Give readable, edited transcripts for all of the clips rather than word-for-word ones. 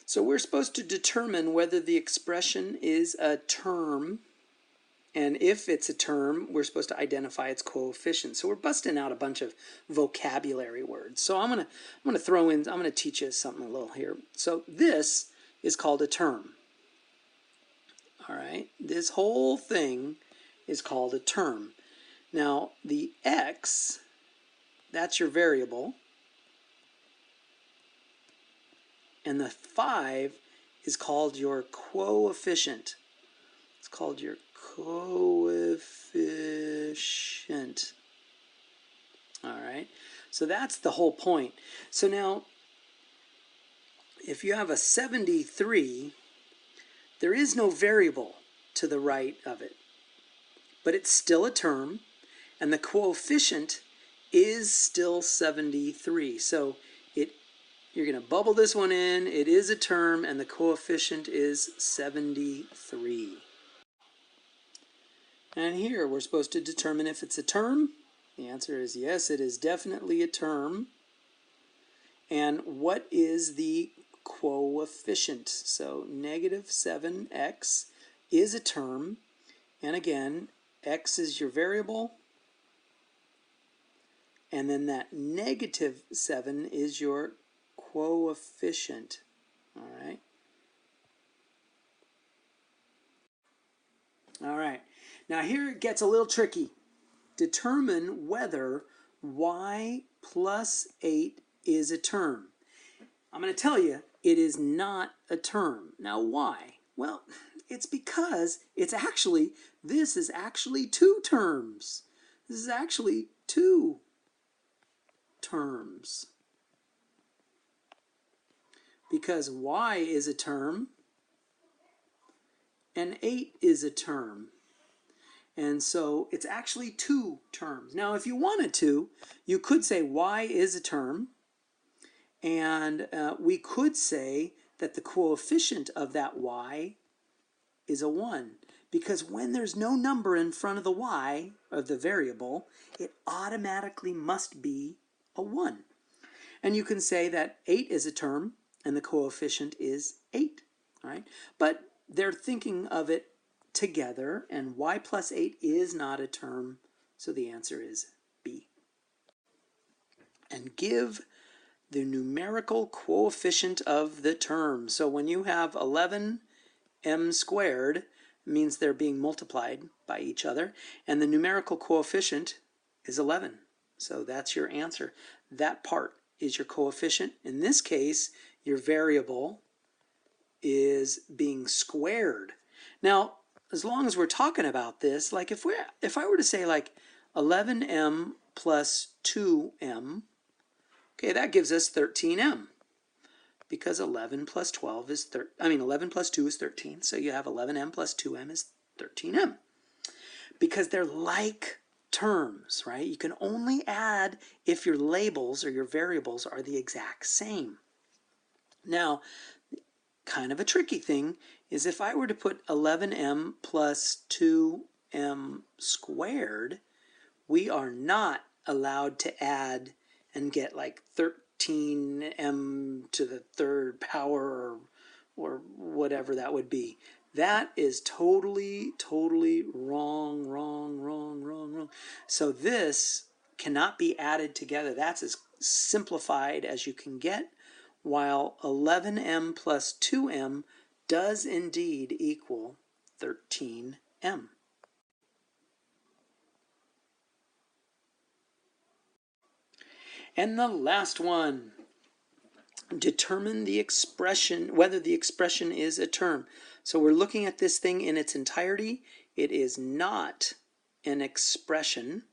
So we're supposed to determine whether the expression is a term, and if it's a term, we're supposed to identify its coefficient. So we're busting out a bunch of vocabulary words. So I'm gonna teach you something a little here. So this is called a term. All right, this whole thing is called a term. Now the x, that's your variable, and the 5 is called your coefficient. It's called your coefficient. All right, so that's the whole point. So now, if you have a 73, there is no variable to the right of it, but it's still a term, and the coefficient is still 73. So you're going to bubble this one in. It is a term, and the coefficient is 73. And here we're supposed to determine if it's a term. The answer is yes, it is definitely a term. And what is the coefficient? So negative 7x is a term. And again, x is your variable. And then that negative 7 is your coefficient. All right. All right. Now here it gets a little tricky. Determine whether y plus 8 is a term. I'm going to tell you it is not a term. Now why? Well, it's because this is actually two terms. This is actually two terms. Because y is a term and 8 is a term. And so it's actually two terms. Now if you wanted to, you could say y is a term, and we could say that the coefficient of that y is a 1. Because when there's no number in front of the y, of the variable, it automatically must be a 1. And you can say that 8 is a term, and the coefficient is 8. All right? But they're thinking of it together, and y plus 8 is not a term, so the answer is B. And give the numerical coefficient of the term. So when you have 11m squared, it means they're being multiplied by each other, and the numerical coefficient is 11. So that's your answer. That part is your coefficient. In this case, your variable is being squared. Now, as long as we're talking about this, like if I were to say like 11m plus 2m, okay, that gives us 13m, because 11 plus 2 is 13, so you have 11m plus 2m is 13m. Because they're like terms, right? You can only add if your labels or your variables are the exact same. Now, kind of a tricky thing is if I were to put 11m plus 2m squared, we are not allowed to add and get like 13m to the third power or whatever that would be. That is totally wrong. So this cannot be added together. That's as simplified as you can get, while 11m plus 2m does indeed equal 13m. And the last one, determine the expression, whether the expression is a term. So we're looking at this thing in its entirety. It is not an expression.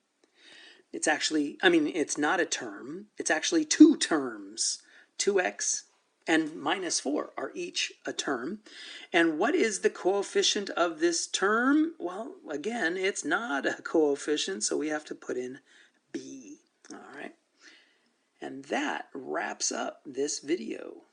It's actually, it's not a term. It's actually two terms. 2x and minus 4 are each a term. And what is the coefficient of this term? Well, again, it's not a coefficient, so we have to put in B. All right. And that wraps up this video.